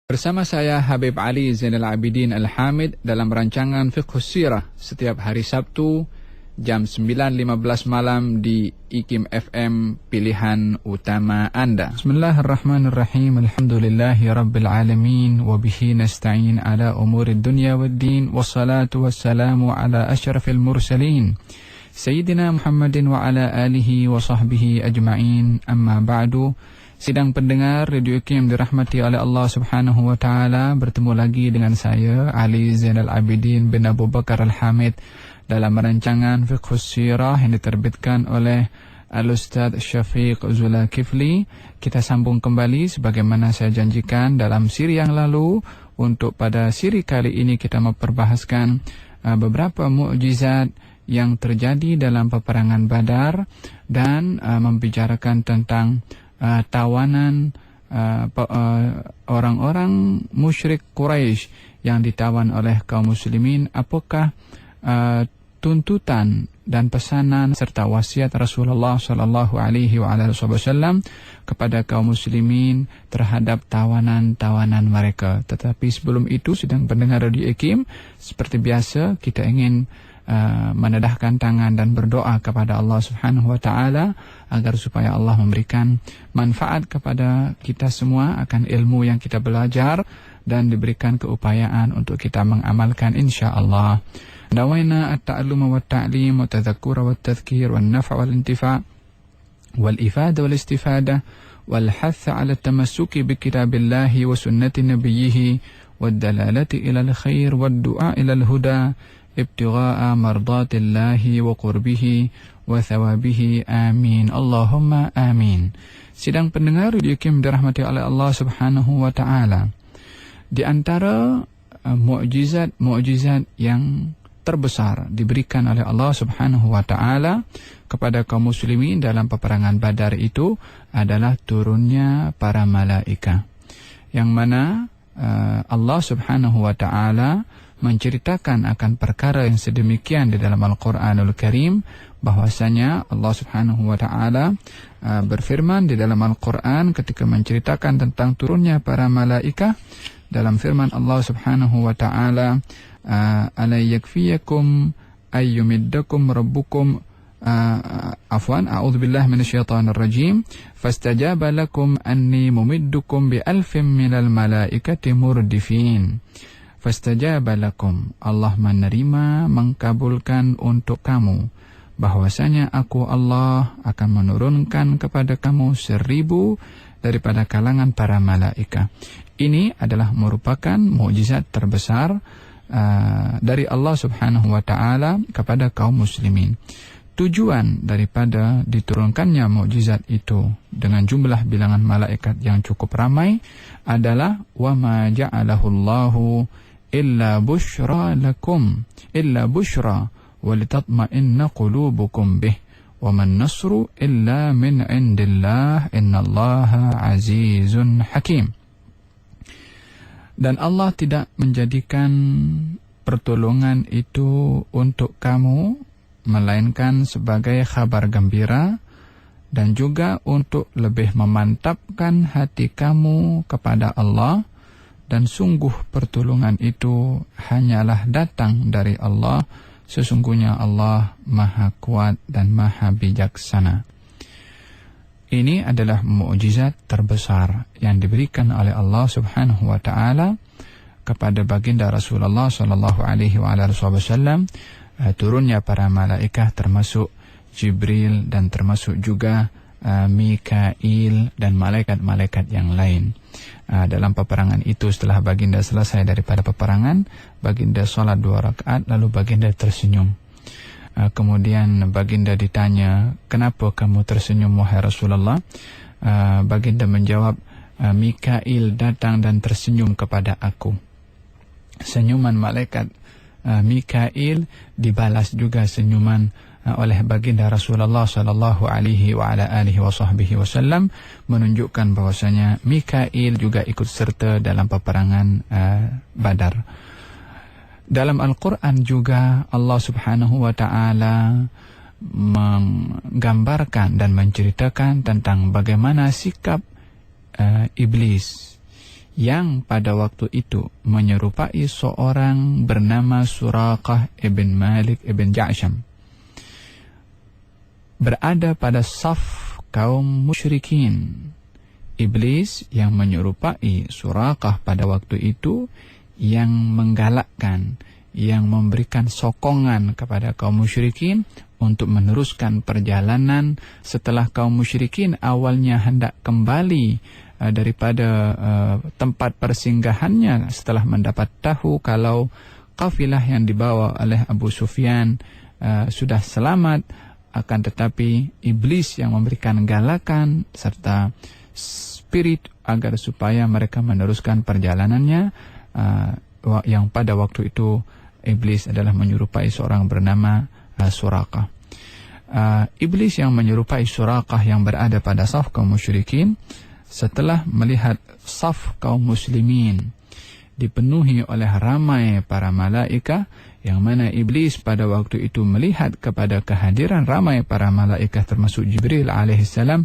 Bersama saya Habib Ali Zainal Abidin Al-Hamid dalam rancangan Fiqhus Sirah setiap hari Sabtu jam 9.15 malam di IKIM FM pilihan utama Anda. Bismillahirrahmanirrahim. Alhamdulillahi Rabbil Alamin. Wabihi nasta'in ala umurid dunya waddin. Wassalatu wassalamu ala ashrafil mursalin. Sayyidina Muhammadin wa ala alihi wa sahbihi ajma'in. Amma ba'du. Sidang pendengar Radio IKIM dirahmati oleh Allah Subhanahu wa taala, bertemu lagi dengan saya Ali Zainal Abidin bin Abu Bakar Al-Hamid dalam rancangan Fiqhus Sirah yang diterbitkan oleh Al-Ustadz Syafiq Zulkifli. Kita sambung kembali sebagaimana saya janjikan dalam siri yang lalu. Untuk pada siri kali ini kita memperbahaskan beberapa mukjizat yang terjadi dalam peperangan Badar dan membicarakan tentang tawanan orang-orang musyrik Quraisy yang ditawan oleh kaum muslimin. Apakah tuntutan dan pesanan serta wasiat Rasulullah sallallahu alaihi wasallam kepada kaum muslimin terhadap tawanan-tawanan mereka. Tetapi sebelum itu, sedang pendengar Radio IKIM, seperti biasa kita ingin menedahkan tangan dan berdoa kepada Allah Subhanahu wa taala agar supaya Allah memberikan manfaat kepada kita semua akan ilmu yang kita belajar dan diberikan keupayaan untuk kita mengamalkan insyaallah. Nawaina at-ta'alluma wat-ta'lim wa tadhakkura wat-tadhkir wan-naf' wal-intifa' wal-ifada wal-istifada wal-hath 'ala at-tamassuki bi kitabillahi wa sunnati nabiyyih wad-dalalati ila al-khair wad-du'a ila al-huda ibtigha'a mardatillahi wa qurbihi wa thawabihi, amin Allahumma amin. Sidang pendengar Radio IKIM dirahmati oleh Allah Subhanahu wa taala, di antara mukjizat yang terbesar diberikan oleh Allah Subhanahu wa taala kepada kaum muslimin dalam peperangan Badar itu adalah turunnya para malaika, yang mana Allah Subhanahu wa taala menceritakan akan perkara yang sedemikian di dalam Al-Quranul Karim, bahwasanya Allah Subhanahu wa taala berfirman di dalam Al-Quran ketika menceritakan tentang turunnya para malaika. Dalam firman Allah Subhanahu wa taala, ala yakfiyakum ayyumiddakum rabbukum a'udzubillahi minasyaitonir rajim, fastajaba lakum anni mumiddukum bi alfin minal malaikati murdifin. Fastajaba lakum, Allah menerima, mengkabulkan untuk kamu, bahwasanya aku Allah akan menurunkan kepada kamu 1000 daripada kalangan para malaika. Ini adalah merupakan mukjizat terbesar dari Allah Subhanahu wa taala kepada kaum muslimin. Tujuan daripada diturunkannya mukjizat itu dengan jumlah bilangan malaikat yang cukup ramai adalah wa ma ja'alahu Allahu illa bushra lakum illa bushra walitatma'inna qulubukum bih wa man nasru illa min indillah innallaha azizun hakim. Dan Allah tidak menjadikan pertolongan itu untuk kamu melainkan sebagai kabar gembira dan juga untuk lebih memantapkan hati kamu kepada Allah. Dan sungguh pertolongan itu hanyalah datang dari Allah. Sesungguhnya Allah Maha Kuat dan Maha Bijaksana. Ini adalah mukjizat terbesar yang diberikan oleh Allah Subhanahu wa taala kepada baginda Rasulullah sallallahu alaihi wasallam. Turunnya para malaikat termasuk Jibril dan termasuk juga Mikail dan malaikat-malaikat yang lain. Dalam peperangan itu, setelah baginda selesai daripada peperangan, baginda sholat 2 rakaat, lalu baginda tersenyum. Kemudian baginda ditanya, kenapa kamu tersenyum wahai Rasulullah? Baginda menjawab, Mikail datang dan tersenyum kepada aku. Senyuman malaikat Mikail dibalas juga senyuman oleh baginda Rasulullah sallallahu alaihi wa ala alihi wasallam, menunjukkan bahwasanya Mikail juga ikut serta dalam peperangan Badar. Dalam Al-Quran juga Allah Subhanahu wa taala menggambarkan dan menceritakan tentang bagaimana sikap iblis yang pada waktu itu menyerupai seorang bernama Suraqah ibn Malik ibn Ja'sham, berada pada saf kaum musyrikin. Iblis yang menyerupai Suraqah pada waktu itu, yang menggalakkan, yang memberikan sokongan kepada kaum musyrikin untuk meneruskan perjalanan setelah kaum musyrikin awalnya hendak kembali daripada tempat persinggahannya setelah mendapat tahu kalau kafilah yang dibawa oleh Abu Sufyan sudah selamat. Akan tetapi iblis yang memberikan galakan serta spirit agar supaya mereka meneruskan perjalanannya, yang pada waktu itu iblis adalah menyerupai seorang bernama Suraqah. Iblis yang menyerupai Suraqah yang berada pada saf kaum musyrikin, setelah melihat saf kaum muslimin dipenuhi oleh ramai para malaikat, yang mana iblis pada waktu itu melihat kepada kehadiran ramai para malaikat termasuk Jibril alaihissalam,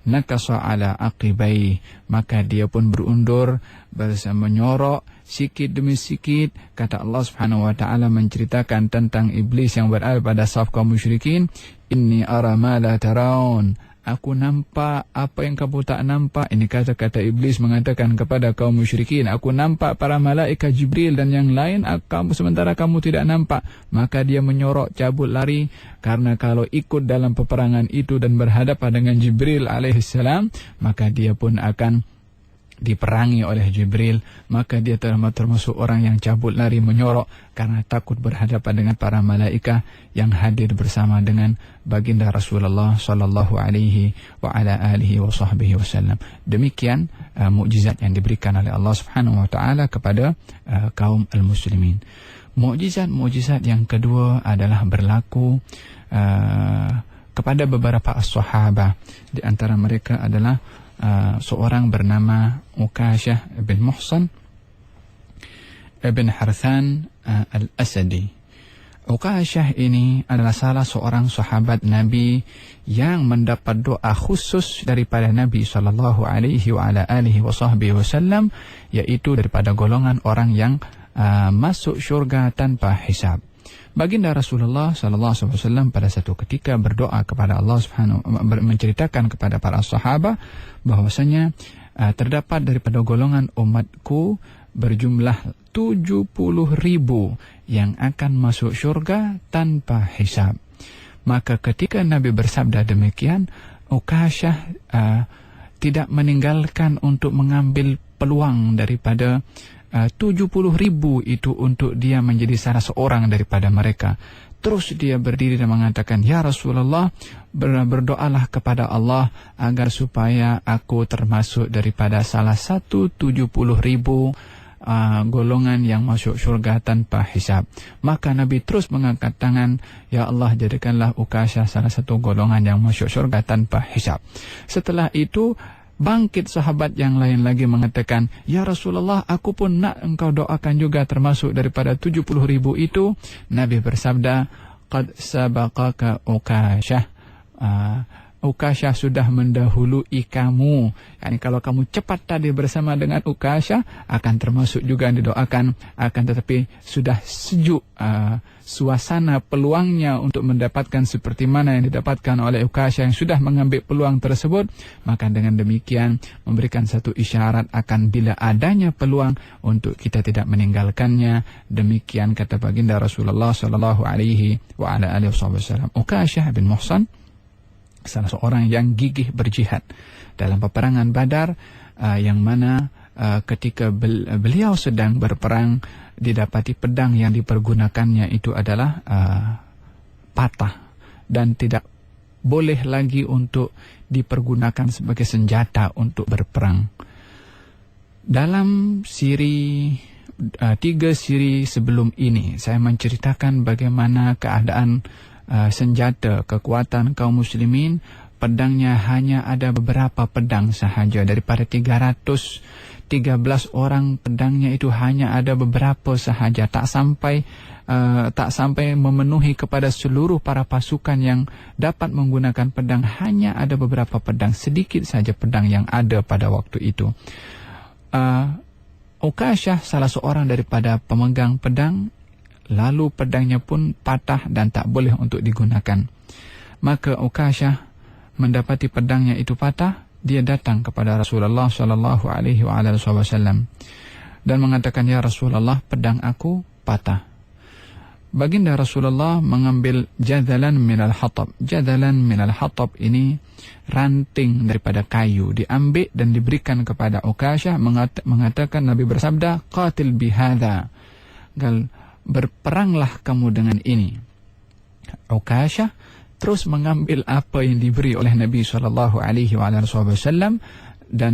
nakasa ala aqibai, maka dia pun berundur bersama menyorok sikit demi sikit. Kata Allah Subhanahu wa taala menceritakan tentang iblis yang berada pada saf kaum musyrikin, inni ara ma la taraun, aku nampak apa yang kamu tak nampak. Ini kata-kata iblis mengatakan kepada kaum musyrikin, aku nampak para malaikat Jibril dan yang lain, kamu sementara kamu tidak nampak. Maka dia menyorok, cabut lari, karena kalau ikut dalam peperangan itu dan berhadapan dengan Jibril alaihissalam, maka dia pun akan diperangi oleh Jibril. Maka dia termasuk orang yang cabut lari menyorok karena takut berhadapan dengan para malaikat yang hadir bersama dengan baginda Rasulullah sallallahu alaihi wa ala alihi wa sahbihi wasallam. Demikian mukjizat yang diberikan oleh Allah Subhanahu wa taala kepada kaum al-muslimin. Mukjizat yang kedua adalah berlaku kepada beberapa as-sahabah. Di antara mereka adalah seorang bernama Ukashah bin Muhsan ibn Harthan al-Asadi. Ukashah ini adalah salah seorang sahabat Nabi yang mendapat doa khusus daripada Nabi sallallahu alaihi wa ala alihi wasallam, yaitu daripada golongan orang yang masuk syurga tanpa hisab. Baginda Rasulullah sallallahu alaihi wasallam pada satu ketika berdoa kepada Allah Subhanahu, menceritakan kepada para sahabat bahwasanya terdapat daripada golongan umatku berjumlah 70.000 yang akan masuk syurga tanpa hisab. Maka ketika Nabi bersabda demikian, Ukashah tidak meninggalkan untuk mengambil peluang daripada 70.000 itu untuk dia menjadi salah seorang daripada mereka. Terus dia berdiri dan mengatakan, ya Rasulullah, berdoalah kepada Allah agar supaya aku termasuk daripada salah satu 70.000 golongan yang masuk syurga tanpa hisab. Maka Nabi terus mengangkat tangan, ya Allah, jadikanlah Ukashah salah satu golongan yang masuk syurga tanpa hisab. Setelah itu bangkit sahabat yang lain lagi mengatakan, ya Rasulullah, aku pun nak engkau doakan juga termasuk daripada 70.000 itu. Nabi bersabda, qad sabaqaka Ukashah, Ukashah sudah mendahului kamu. Yani kalau kamu cepat tadi bersama dengan Ukashah, akan termasuk juga yang didoakan. Akan tetapi sudah sejuk suasana peluangnya untuk mendapatkan seperti mana yang didapatkan oleh Ukashah yang sudah mengambil peluang tersebut. Maka dengan demikian memberikan satu isyarat akan bila adanya peluang untuk kita tidak meninggalkannya. Demikian kata baginda Rasulullah sallallahu alaihi wa ala alihi wasallam. Ukashah bin Muhsan salah seorang yang gigih berjihad dalam peperangan Badar, yang mana ketika beliau sedang berperang didapati pedang yang dipergunakannya itu adalah patah dan tidak boleh lagi untuk dipergunakan sebagai senjata untuk berperang. Dalam siri 3 siri sebelum ini saya menceritakan bagaimana keadaan senjata kekuatan kaum muslimin. Pedangnya hanya ada beberapa pedang sahaja. Daripada 313 orang pedangnya itu hanya ada beberapa sahaja. Tak sampai memenuhi kepada seluruh para pasukan yang dapat menggunakan pedang. Hanya ada beberapa pedang, sedikit saja pedang yang ada pada waktu itu. Ukasyah salah seorang daripada pemegang pedang, lalu pedangnya pun patah dan tak boleh untuk digunakan. Maka Ukasyah mendapati pedangnya itu patah, dia datang kepada Rasulullah sallallahu alaihi wasallam dan mengatakan, "Ya Rasulullah, pedang aku patah." Baginda Rasulullah mengambil jadalan minal hatab. Jadalan minal hatab ini ranting daripada kayu, diambil dan diberikan kepada Ukasyah, mengatakan, Nabi bersabda, "Qatil bihadha." Berperanglah kamu dengan ini. Ukasyah terus mengambil apa yang diberi oleh Nabi SAW dan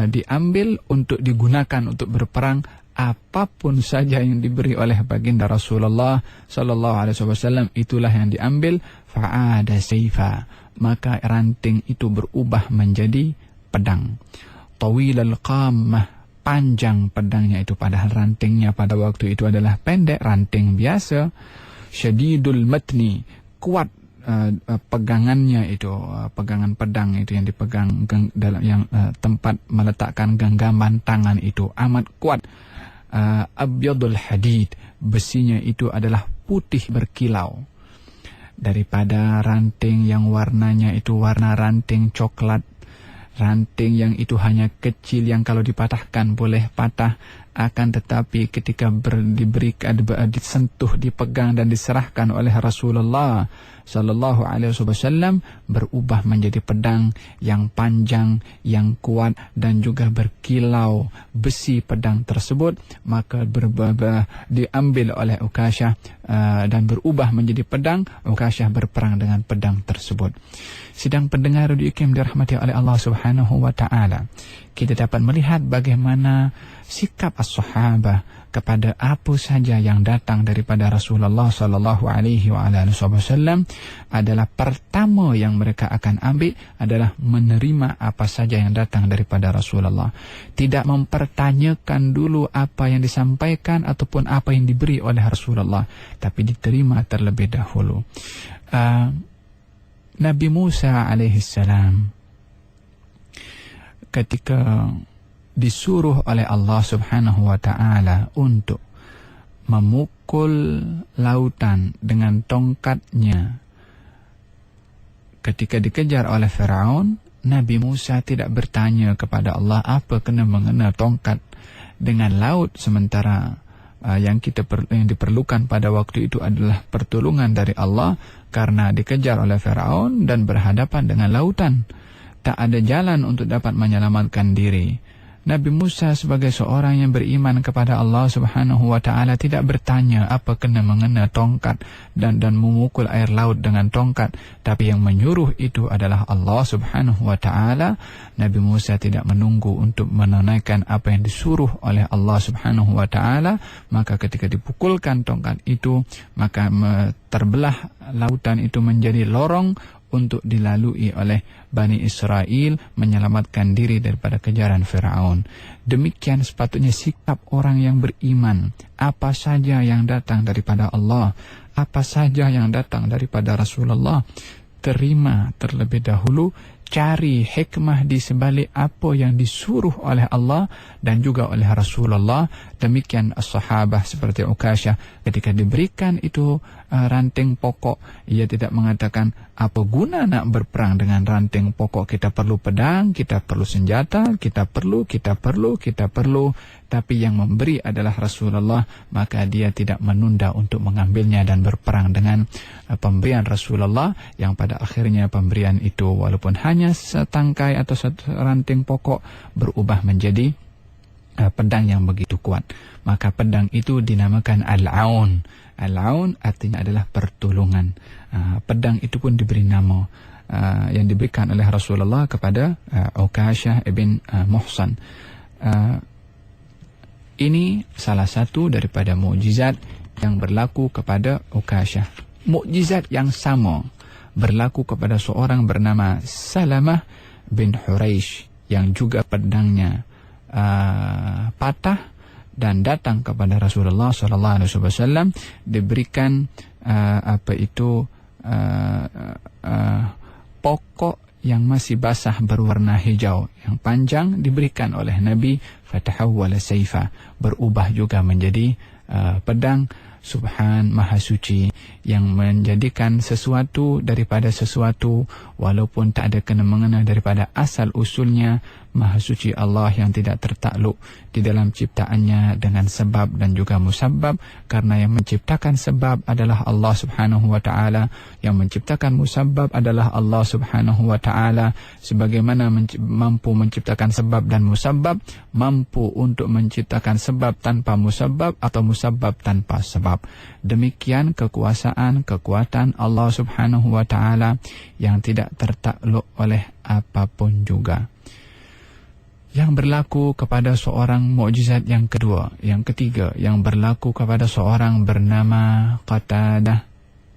diambil untuk digunakan untuk berperang. Apapun saja yang diberi oleh baginda Rasulullah SAW, itulah yang diambil. Fa'ada sayfa, maka ranting itu berubah menjadi pedang. Tawil al-qammah, panjang pedangnya itu, padahal rantingnya pada waktu itu adalah pendek, ranting biasa. Syadidul matni, kuat pegangannya itu, pegangan pedang itu yang dipegang dalam yang tempat meletakkan genggaman tangan itu amat kuat. Abyadul hadid, besinya itu adalah putih berkilau. Daripada ranting yang warnanya itu warna ranting coklat, ranting yang itu hanya kecil yang kalau dipatahkan boleh patah, akan tetapi ketika diberikan, disentuh, dipegang dan diserahkan oleh Rasulullah sallallahu alaihi wasallam, berubah menjadi pedang yang panjang, yang kuat dan juga berkilau besi pedang tersebut. Maka diambil oleh Ukasyah dan berubah menjadi pedang. Ukasyah berperang dengan pedang tersebut. Sidang pendengar Radio IKIM dirahmati oleh Allah Subhanahu wa taala, kita dapat melihat bagaimana sikap as-sahabah kepada apa saja yang datang daripada Rasulullah sallallahu alaihi wasallam adalah pertama yang mereka akan ambil adalah menerima apa saja yang datang daripada Rasulullah. Tidak mempertanyakan dulu apa yang disampaikan ataupun apa yang diberi oleh Rasulullah, tapi diterima terlebih dahulu. Nabi Musa alaihissalam ketika disuruh oleh Allah Subhanahu wa taala untuk memukul lautan dengan tongkatnya, ketika dikejar oleh Firaun, Nabi Musa tidak bertanya kepada Allah apa kena mengena tongkat dengan laut, sementara yang diperlukan pada waktu itu adalah pertolongan dari Allah karena dikejar oleh Firaun dan berhadapan dengan lautan. Tak ada jalan untuk dapat menyelamatkan diri. Nabi Musa sebagai seorang yang beriman kepada Allah Subhanahu wa taala tidak bertanya apa kena mengena tongkat dan memukul air laut dengan tongkat, tapi yang menyuruh itu adalah Allah Subhanahu wa taala. Nabi Musa tidak menunggu untuk menunaikan apa yang disuruh oleh Allah Subhanahu wa taala, maka ketika dipukulkan tongkat itu, maka terbelah lautan itu menjadi lorong untuk dilalui oleh Bani Israel menyelamatkan diri daripada kejaran Firaun. Demikian sepatutnya sikap orang yang beriman. Apa saja yang datang daripada Allah, apa saja yang datang daripada Rasulullah, terima terlebih dahulu, cari hikmah di sebalik apa yang disuruh oleh Allah dan juga oleh Rasulullah. Demikian as-sahabah seperti Ukasyah, ketika diberikan itu ranting pokok, ia tidak mengatakan apa guna nak berperang dengan ranting pokok, kita perlu pedang, kita perlu senjata, kita perlu, tapi yang memberi adalah Rasulullah, maka dia tidak menunda untuk mengambilnya dan berperang dengan pemberian Rasulullah, yang pada akhirnya pemberian itu walaupun hanya setangkai atau satu ranting pokok berubah menjadi pedang yang begitu kuat. Maka pedang itu dinamakan al-aun. Al-aun artinya adalah pertolongan. Pedang itu pun diberi nama yang diberikan oleh Rasulullah kepada Ukasyah ibn Muhsan. Ini salah satu daripada mukjizat yang berlaku kepada Ukasyah. Mukjizat yang sama berlaku kepada seorang bernama Salamah bin Huraish yang juga pedangnya patah dan datang kepada Rasulullah SAW, diberikan pokok yang masih basah berwarna hijau yang panjang, diberikan oleh Nabi fatahawwala sayfa, berubah juga menjadi pedang. Subhan, Maha Suci, yang menjadikan sesuatu daripada sesuatu walaupun tak ada kena-mengena daripada asal usulnya. Maha Suci Allah yang tidak tertakluk di dalam ciptaannya dengan sebab dan juga musabbab, karena yang menciptakan sebab adalah Allah Subhanahu wa taala, yang menciptakan musabbab adalah Allah Subhanahu wa taala. Sebagaimana mampu menciptakan sebab dan musabbab, mampu untuk menciptakan sebab tanpa musabbab atau musabbab tanpa sebab. Demikian kekuasaan, kekuatan Allah Subhanahu wa taala yang tidak tertakluk oleh apapun juga. Yang berlaku kepada seorang mukjizat yang kedua, yang ketiga, yang berlaku kepada seorang bernama Qatadah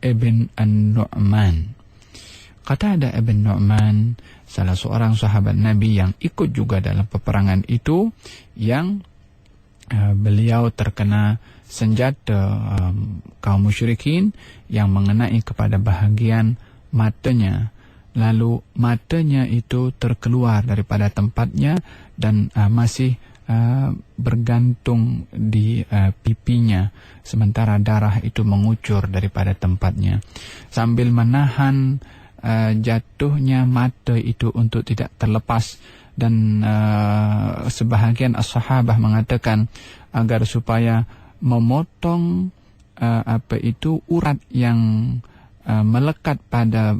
ibn An-Nu'man. Qatadah ibn Nu'man salah seorang sahabat Nabi yang ikut juga dalam peperangan itu, yang beliau terkena senjata kaum musyrikin yang mengenai kepada bahagian matanya. Lalu matanya itu terkeluar daripada tempatnya dan masih bergantung di pipinya, sementara darah itu mengucur daripada tempatnya. Sambil menahan jatuhnya mata itu untuk tidak terlepas, dan sebahagian as-sahabah mengatakan agar supaya memotong urat yang melekat pada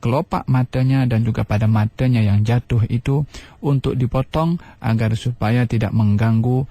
kelopak matanya dan juga pada matanya yang jatuh itu untuk dipotong agar supaya tidak mengganggu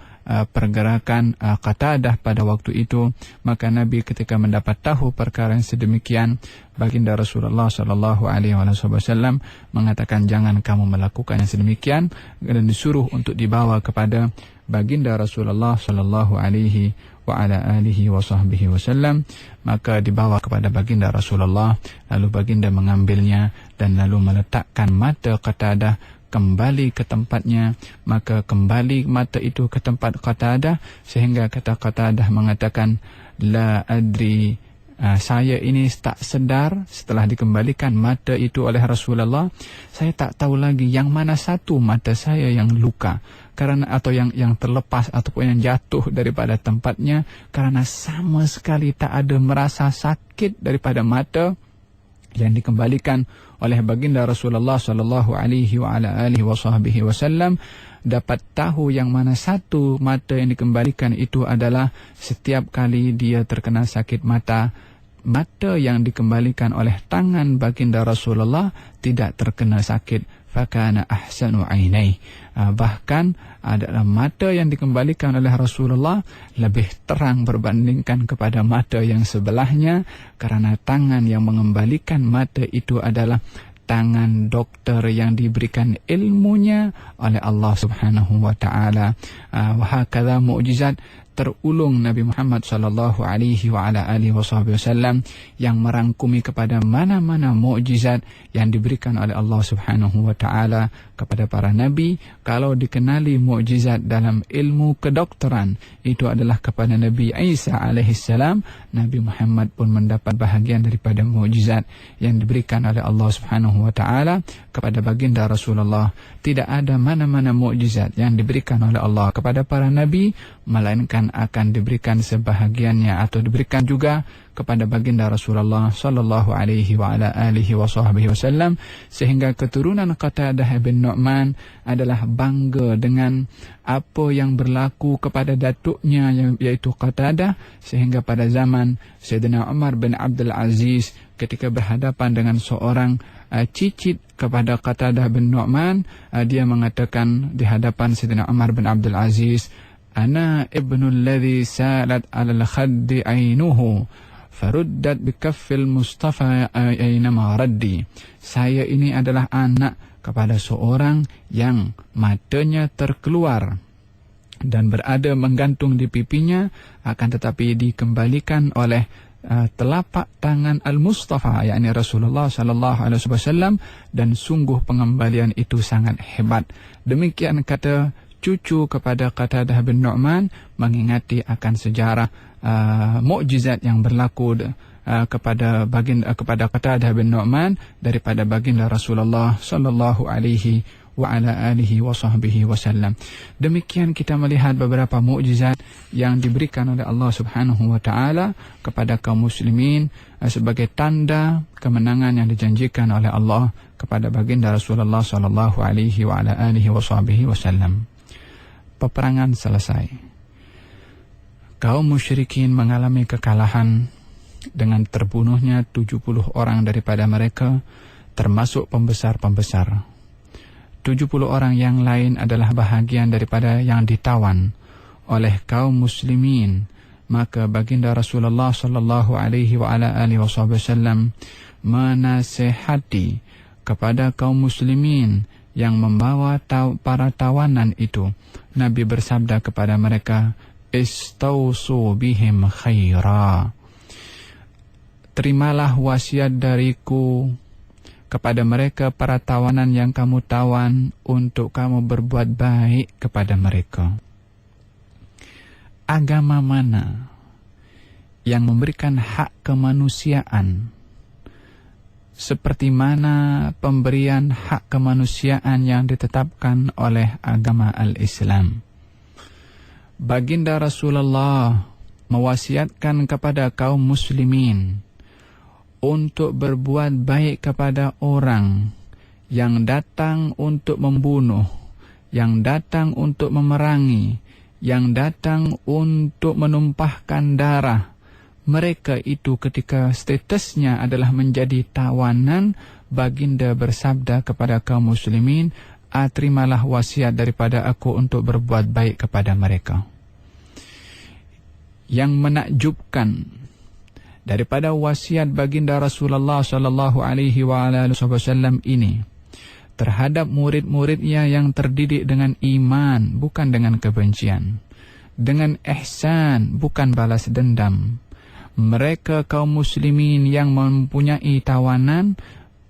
pergerakan Qatadah pada waktu itu. Maka Nabi ketika mendapat tahu perkara yang sedemikian, baginda Rasulullah sallallahu alaihi wasallam mengatakan, jangan kamu melakukan yang sedemikian, dan disuruh untuk dibawa kepada baginda Rasulullah sallallahu alaihi wa ala alihi wa sahbihi wasallam. Maka dibawa kepada baginda Rasulullah, lalu baginda mengambilnya dan lalu meletakkan mata Qatadah kembali ke tempatnya. Maka kembali mata itu ke tempat Qatadah, sehingga kata Qatadah mengatakan, la adri, saya ini tak sedar setelah dikembalikan mata itu oleh Rasulullah, saya tak tahu lagi yang mana satu mata saya yang luka karena atau yang terlepas ataupun yang jatuh daripada tempatnya, karena sama sekali tak ada merasa sakit daripada mata yang dikembalikan oleh baginda Rasulullah sallallahu alaihi wa ala alihi wasallam. Dapat tahu yang mana satu mata yang dikembalikan itu adalah setiap kali dia terkena sakit mata, mata yang dikembalikan oleh tangan baginda Rasulullah tidak terkena sakit. Fakana ahsanu ainai, bahkan adalah mata yang dikembalikan oleh Rasulullah lebih terang berbandingkan kepada mata yang sebelahnya, karena tangan yang mengembalikan mata itu adalah tangan dokter yang diberikan ilmunya oleh Allah Subhanahu wa taala. Wa hakadha mukjizat terulung Nabi Muhammad sallallahu alaihi wa ala alihi wasallam yang merangkumi kepada mana-mana mukjizat yang diberikan oleh Allah Subhanahu wa taala kepada para nabi. Kalau dikenali mukjizat dalam ilmu kedokteran itu adalah kepada Nabi Isa alaihi salam, Nabi Muhammad pun mendapat bahagian daripada mukjizat yang diberikan oleh Allah Subhanahu wa taala kepada baginda Rasulullah. Tidak ada mana-mana mukjizat yang diberikan oleh Allah kepada para nabi melainkan akan diberikan sebahagiannya atau diberikan juga kepada baginda Rasulullah sallallahu alaihi wa ala alihi wasallam, sehingga keturunan Qatadah bin Nu'man adalah bangga dengan apa yang berlaku kepada datuknya yaitu Qatadah, sehingga pada zaman Sayyidina Umar bin Abdul Aziz ketika berhadapan dengan seorang cicit kepada Qatadah bin Nu'man, dia mengatakan di hadapan Sayyidina Umar bin Abdul Aziz, ana ibnul ladzi salat 'alal khaddi 'ainuhu faruddat bikaffil Mustafa aynama raddi. Saya ini adalah anak kepada seorang yang matanya terkeluar dan berada menggantung di pipinya, akan tetapi dikembalikan oleh telapak tangan Al-Mustafa, yakni Rasulullah sallallahu alaihi wasallam, dan sungguh pengembalian itu sangat hebat. Demikian kata cucu kepada Qatadah bin Nu'man mengingati akan sejarah mukjizat yang berlaku kepada Qatadah bin Nu'man daripada baginda Rasulullah sallallahu alaihi wa ala alihi wa sahbihi wasallam. Demikian kita melihat beberapa mukjizat yang diberikan oleh Allah Subhanahu wa taala kepada kaum muslimin sebagai tanda kemenangan yang dijanjikan oleh Allah kepada baginda Rasulullah sallallahu alaihi wa ala alihi wa sahbihi wasallam. Peperangan selesai. Kaum musyrikin mengalami kekalahan dengan terbunuhnya 70 orang daripada mereka, termasuk pembesar-pembesar. 70 orang yang lain adalah bahagian daripada yang ditawan oleh kaum muslimin. Maka baginda Rasulullah sallallahu alaihi wa ala alihi wasallam menasihati kepada kaum muslimin yang membawa para tawanan itu. Nabi bersabda kepada mereka, "Istausu bihim khaira." Terimalah wasiat dariku kepada mereka para tawanan yang kamu tawan untuk kamu berbuat baik kepada mereka. Agama mana yang memberikan hak kemanusiaan seperti mana pemberian hak kemanusiaan yang ditetapkan oleh agama al-Islam? Baginda Rasulullah mewasiatkan kepada kaum muslimin untuk berbuat baik kepada orang yang datang untuk membunuh, yang datang untuk memerangi, yang datang untuk menumpahkan darah. Mereka itu ketika statusnya adalah menjadi tawanan, baginda bersabda kepada kaum muslimin, terimalah wasiat daripada aku untuk berbuat baik kepada mereka. Yang menakjubkan daripada wasiat baginda Rasulullah sallallahu alaihi wasallam ini terhadap murid-muridnya yang terdidik dengan iman, bukan dengan kebencian, dengan ihsan, bukan balas dendam. Mereka kaum muslimin yang mempunyai tawanan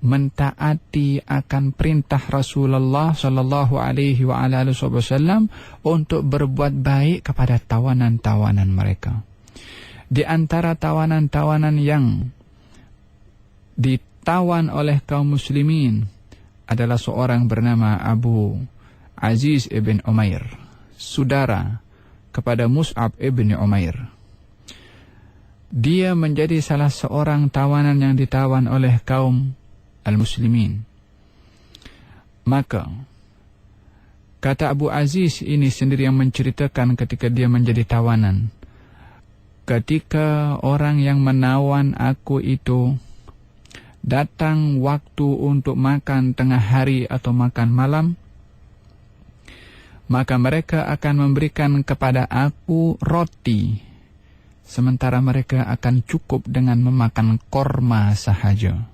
mentaati akan perintah Rasulullah sallallahu alaihi wasallam untuk berbuat baik kepada tawanan-tawanan mereka. Di antara tawanan-tawanan yang ditawan oleh kaum muslimin adalah seorang bernama Abu Aziz ibn Umair, saudara kepada Mus'ab ibn Umair. Dia menjadi salah seorang tawanan yang ditawan oleh kaum al-muslimin. Maka kata Abu Aziz ini sendiri yang menceritakan ketika dia menjadi tawanan, ketika orang yang menawan aku itu datang waktu untuk makan tengah hari atau makan malam, maka mereka akan memberikan kepada aku roti, sementara mereka akan cukup dengan memakan korma sahaja.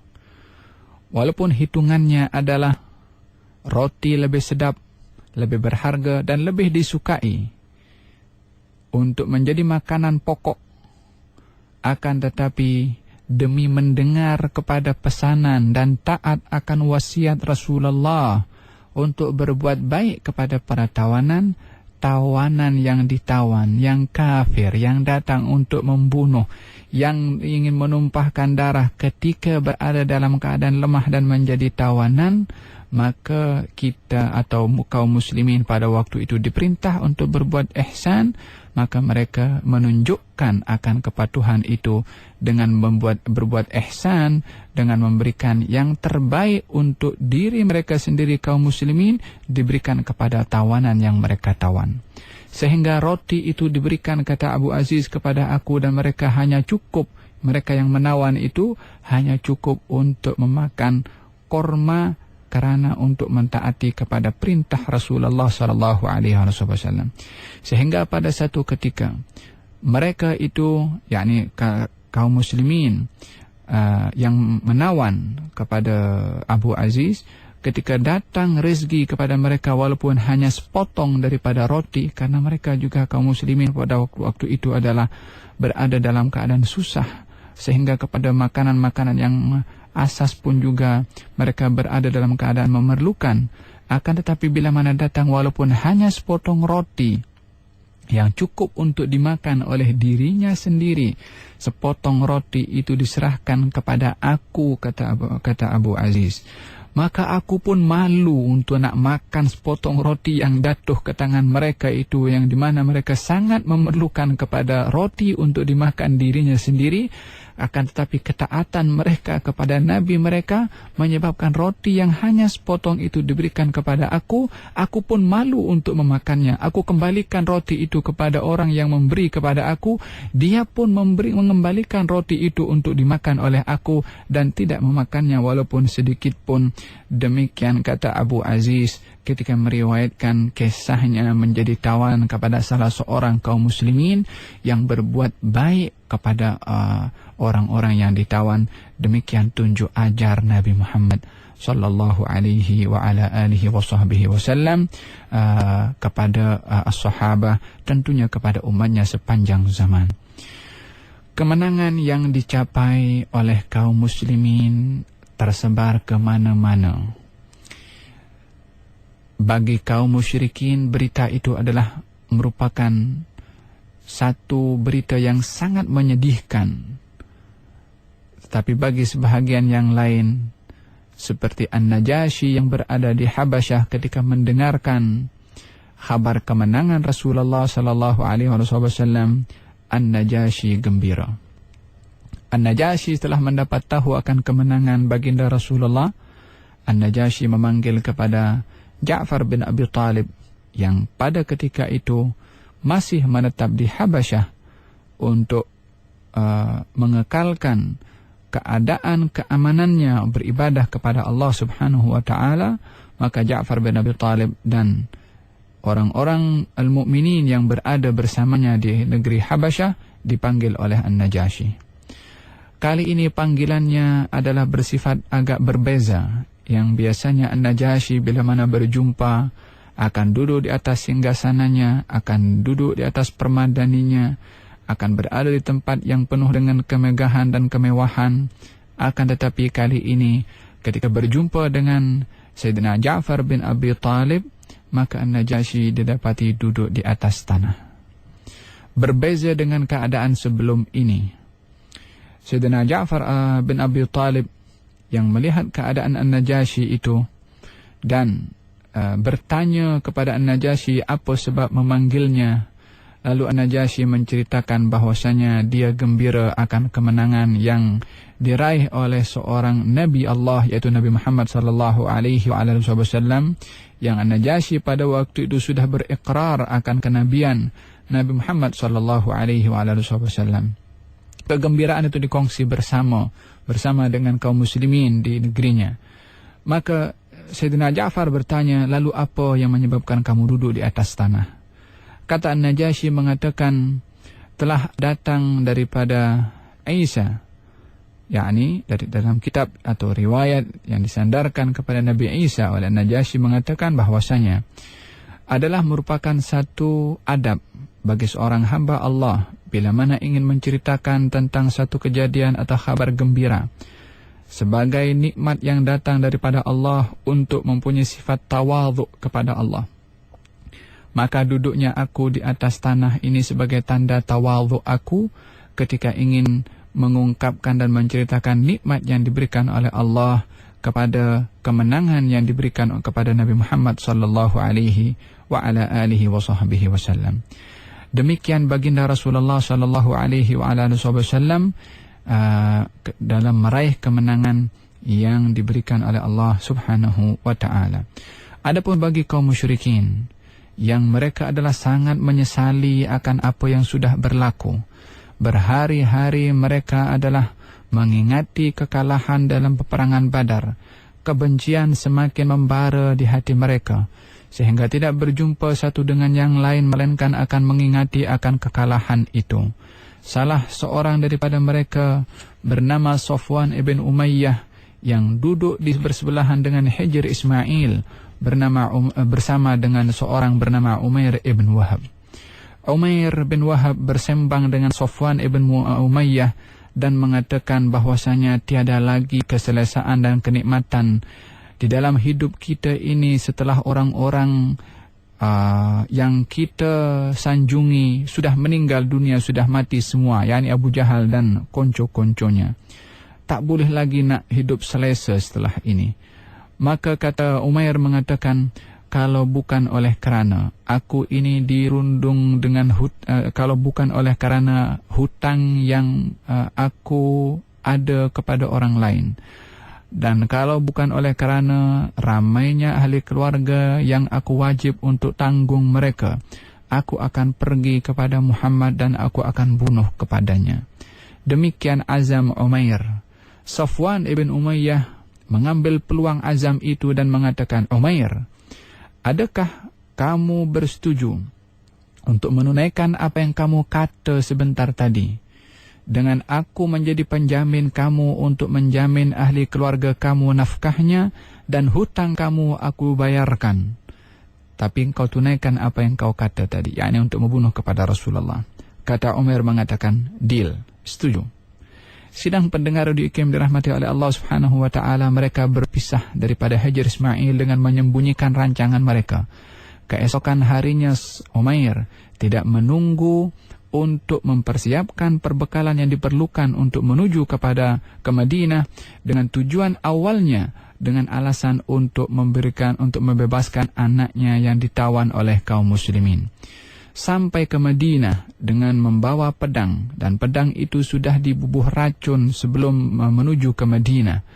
Walaupun hitungannya adalah roti lebih sedap, lebih berharga dan lebih disukai untuk menjadi makanan pokok, akan tetapi demi mendengar kepada pesanan dan taat akan wasiat Rasulullah untuk berbuat baik kepada para tawanan, tawanan yang ditawan, yang kafir, yang datang untuk membunuh, yang ingin menumpahkan darah ketika berada dalam keadaan lemah dan menjadi tawanan, maka kita atau kaum muslimin pada waktu itu diperintah untuk berbuat ihsan. Maka mereka menunjukkan akan kepatuhan itu dengan berbuat ihsan, dengan memberikan yang terbaik untuk diri mereka sendiri kaum muslimin, diberikan kepada tawanan yang mereka tawan. Sehingga roti itu diberikan, kata Abu Aziz, kepada aku, dan mereka hanya cukup, mereka yang menawan itu hanya cukup untuk memakan korma karena untuk mentaati kepada perintah Rasulullah sallallahu alaihi wasallam. Sehingga pada satu ketika mereka itu, yakni kaum muslimin yang menawan kepada Abu Aziz, ketika datang rezeki kepada mereka walaupun hanya sepotong daripada roti, karena mereka juga kaum muslimin pada waktu itu adalah berada dalam keadaan susah, sehingga kepada makanan-makanan yang asas pun juga mereka berada dalam keadaan memerlukan. Akan tetapi bila mana datang walaupun hanya sepotong roti yang cukup untuk dimakan oleh dirinya sendiri, sepotong roti itu diserahkan kepada aku, kata Abu Aziz, maka aku pun malu untuk nak makan sepotong roti yang jatuh ke tangan mereka itu, yang dimana mereka sangat memerlukan kepada roti untuk dimakan dirinya sendiri. Akan tetapi ketaatan mereka kepada Nabi mereka menyebabkan roti yang hanya sepotong itu diberikan kepada aku pun malu untuk memakannya. Aku kembalikan roti itu kepada orang yang memberi kepada aku, dia pun mengembalikan roti itu untuk dimakan oleh aku dan tidak memakannya walaupun sedikit pun. Demikian kata Abu Aziz ketika meriwayatkan kisahnya menjadi tawan kepada salah seorang kaum muslimin yang berbuat baik kepada orang-orang yang ditawan. Demikian tunjuk ajar Nabi Muhammad sallallahu alaihi wa ala alihi wa sahbihi wasallam kepada as-sahabah, tentunya kepada umatnya sepanjang zaman. Kemenangan yang dicapai oleh kaum muslimin tersebar ke mana-mana. Bagi kaum musyrikin, berita itu adalah merupakan satu berita yang sangat menyedihkan. Tetapi bagi sebahagian yang lain, seperti An-Najasyi yang berada di Habasyah ketika mendengarkan kabar kemenangan Rasulullah sallallahu alaihi wasallam, An-Najasyi gembira. An-Najasyi setelah mendapat tahu akan kemenangan baginda Rasulullah, An-Najasyi memanggil kepada Ja'far bin Abi Talib yang pada ketika itu masih menetap di Habasyah untuk mengekalkan keadaan keamanannya beribadah kepada Allah Subhanahu wa taala. Maka Ja'far bin Abi Talib dan orang-orang al-mu'minin yang berada bersamanya di negeri Habasyah dipanggil oleh An-Najasyi. Kali ini panggilannya adalah bersifat agak berbeza. Yang biasanya An-Najasyi bila mana berjumpa akan duduk di atas singgasananya, akan duduk di atas permadaninya, akan berada di tempat yang penuh dengan kemegahan dan kemewahan. Akan tetapi kali ini ketika berjumpa dengan Sayyidina Ja'far bin Abi Talib, maka An-Najasyi didapati duduk di atas tanah. Berbeza dengan keadaan sebelum ini. Sayyidina Ja'far bin Abi Talib yang melihat keadaan An-Najasyi itu dan bertanya kepada An-Najasyi apa sebab memanggilnya. Lalu An-Najasyi menceritakan bahwasanya dia gembira akan kemenangan yang diraih oleh seorang Nabi Allah, yaitu Nabi Muhammad sallallahu alaihi wasallam, yang An-Najasyi pada waktu itu sudah berikrar akan kenabian Nabi Muhammad sallallahu alaihi wasallam. Kegembiraan itu dikongsi bersama dengan kaum muslimin di negerinya. Maka Sayyidina Ja'far bertanya, lalu apa yang menyebabkan kamu duduk di atas tanah? Kata An-Najasyi mengatakan, telah datang daripada Isa, yakni dari dalam kitab atau riwayat yang disandarkan kepada Nabi Isa oleh An-Najasyi mengatakan bahwasanya adalah merupakan satu adab bagi seorang hamba Allah bila mana ingin menceritakan tentang satu kejadian atau kabar gembira sebagai nikmat yang datang daripada Allah untuk mempunyai sifat tawadhu kepada Allah. Maka duduknya aku di atas tanah ini sebagai tanda tawadhu aku ketika ingin mengungkapkan dan menceritakan nikmat yang diberikan oleh Allah kepada kemenangan yang diberikan kepada Nabi Muhammad sallallahu alaihi wa ala alihi wa sahbihi wasallam. Demikian baginda Rasulullah sallallahu alaihi wa ala alihi wasallam dalam meraih kemenangan yang diberikan oleh Allah Subhanahu wa taala. Adapun bagi kaum musyrikin yang mereka adalah sangat menyesali akan apa yang sudah berlaku, berhari-hari mereka adalah mengingati kekalahan dalam peperangan Badar. Kebencian semakin membara di hati mereka, sehingga tidak berjumpa satu dengan yang lain melainkan akan mengingati akan kekalahan itu. Salah seorang daripada mereka bernama Safwan ibn Umayyah yang duduk di bersebelahan dengan Hijr Ismail bersama dengan seorang bernama Umair ibn Wahab. Umair bin Wahab bersembang dengan Safwan ibn Umayyah dan mengatakan bahwasanya tiada lagi keselesaan dan kenikmatan di dalam hidup kita ini setelah orang-orang yang kita sanjungi sudah meninggal dunia, sudah mati semua, yakni Abu Jahal dan konco-konconya. Tak boleh lagi nak hidup selesa setelah ini. Maka kata Umair mengatakan, kalau bukan oleh kerana aku ini dirundung dengan kalau bukan oleh kerana hutang yang aku ada kepada orang lain, dan kalau bukan oleh kerana ramainya ahli keluarga yang aku wajib untuk tanggung mereka, aku akan pergi kepada Muhammad dan aku akan bunuh kepadanya. Demikian azam Umair. Safwan ibn Umayyah mengambil peluang azam itu dan mengatakan, Umair, adakah kamu bersetuju untuk menunaikan apa yang kamu kata sebentar tadi, dengan aku menjadi penjamin kamu untuk menjamin ahli keluarga kamu nafkahnya dan hutang kamu aku bayarkan, tapi engkau tunaikan apa yang kau kata tadi, yakni untuk membunuh kepada Rasulullah. Kata Umair mengatakan, deal, setuju. Sidang pendengar di IKIM dirahmati oleh Allah Subhanahu wa taala, mereka berpisah daripada Hajar Ismail dengan menyembunyikan rancangan mereka. Keesokan harinya Umair tidak menunggu untuk mempersiapkan perbekalan yang diperlukan untuk menuju ke Madinah, dengan tujuan awalnya dengan alasan untuk membebaskan anaknya yang ditawan oleh kaum muslimin. Sampai ke Madinah dengan membawa pedang, dan pedang itu sudah dibubuh racun sebelum menuju ke Madinah.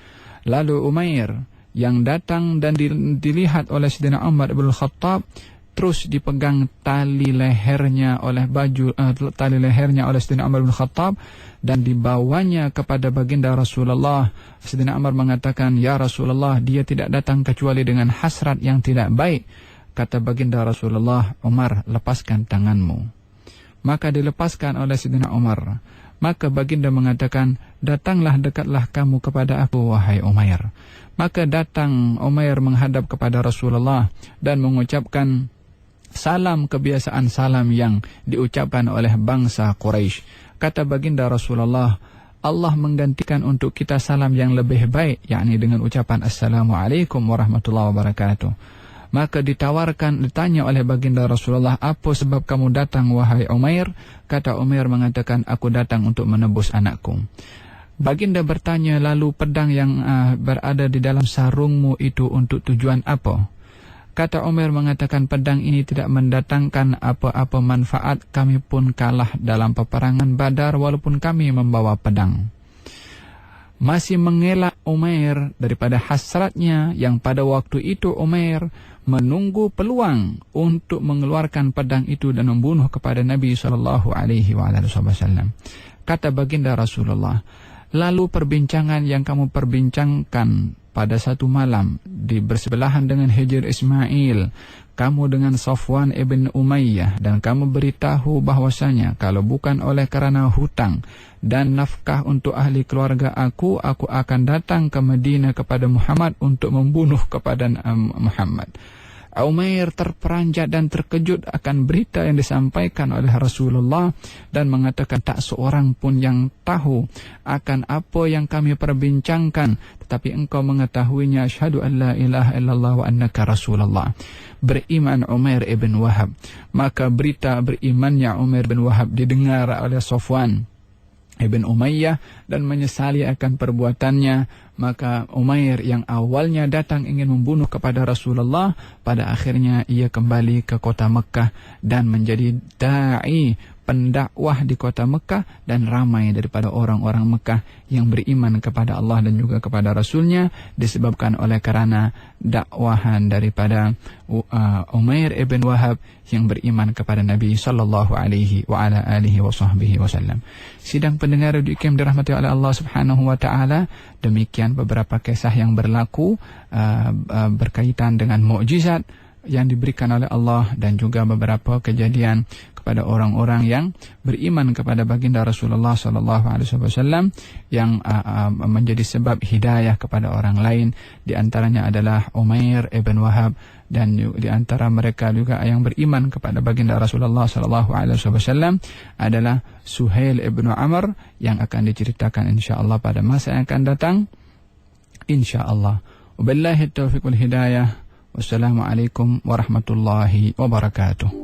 Lalu Umair yang datang dan dilihat oleh Sayyidina Umar bin Khattab, terus dipegang tali lehernya oleh Sayyidina Umar bin Khattab dan dibawanya kepada baginda Rasulullah. Sayyidina Umar mengatakan, ya Rasulullah, dia tidak datang kecuali dengan hasrat yang tidak baik. Kata baginda Rasulullah, Umar, lepaskan tanganmu. Maka dilepaskan oleh Sayyidina Umar. Maka baginda mengatakan, datanglah, dekatlah kamu kepada aku, wahai Umair. Maka datang Umair menghadap kepada Rasulullah dan mengucapkan salam kebiasaan salam yang diucapkan oleh bangsa Quraisy. Kata baginda Rasulullah, Allah menggantikan untuk kita salam yang lebih baik, yakni dengan ucapan Assalamualaikum warahmatullahi wabarakatuh. Maka ditanya oleh baginda Rasulullah, apa sebab kamu datang, wahai Umair? Kata Umair mengatakan, aku datang untuk menebus anakku. Baginda bertanya, lalu pedang yang berada di dalam sarungmu itu untuk tujuan apa? Kata Umair mengatakan, pedang ini tidak mendatangkan apa-apa manfaat, kami pun kalah dalam peperangan Badar walaupun kami membawa pedang. Masih mengelak Umair daripada hasratnya yang pada waktu itu Umair menunggu peluang untuk mengeluarkan pedang itu dan membunuh kepada Nabi SAW. Kata baginda Rasulullah, lalu perbincangan yang kamu perbincangkan pada satu malam di bersebelahan dengan Hajar Ismail, kamu dengan Safwan ibn Umayyah, dan kamu beritahu bahwasanya kalau bukan oleh kerana hutang dan nafkah untuk ahli keluarga aku akan datang ke Madinah kepada Muhammad untuk membunuh kepada Muhammad. Umair terperanjat dan terkejut akan berita yang disampaikan oleh Rasulullah dan mengatakan, tak seorang pun yang tahu akan apa yang kami perbincangkan, tetapi engkau mengetahuinya. Asyhadu an la ilaha illallah wa annaka Rasulullah. Beriman Umair ibn Wahab. Maka berita berimannya Umair bin Wahab didengar oleh Safwan ibn Umayyah dan menyesali akan perbuatannya. Maka Umair yang awalnya datang ingin membunuh kepada Rasulullah, pada akhirnya ia kembali ke kota Mekah dan menjadi da'i, pendakwah di kota Mekah, dan ramai daripada orang-orang Mekah yang beriman kepada Allah dan juga kepada Rasulnya disebabkan oleh kerana dakwahan daripada Umair ibn Wahab yang beriman kepada Nabi sallallahu alaihi wa ala alihi wa sahbihi wasallam. Sidang pendengar di IKIM dirahmati oleh Allah Subhanahu wa taala, demikian beberapa kisah yang berlaku berkaitan dengan mukjizat yang diberikan oleh Allah dan juga beberapa kejadian kepada orang-orang yang beriman kepada baginda Rasulullah sallallahu alaihi wasallam yang menjadi sebab hidayah kepada orang lain. Di antaranya adalah Umair ibn Wahab, dan di antara mereka juga yang beriman kepada baginda Rasulullah sallallahu alaihi wasallam adalah Suhail ibn Amr, yang akan diceritakan insyaallah pada masa yang akan datang insyaallah. Wabillahi taufiq wal hidayah. Wassalamualaikum warahmatullahi wabarakatuh.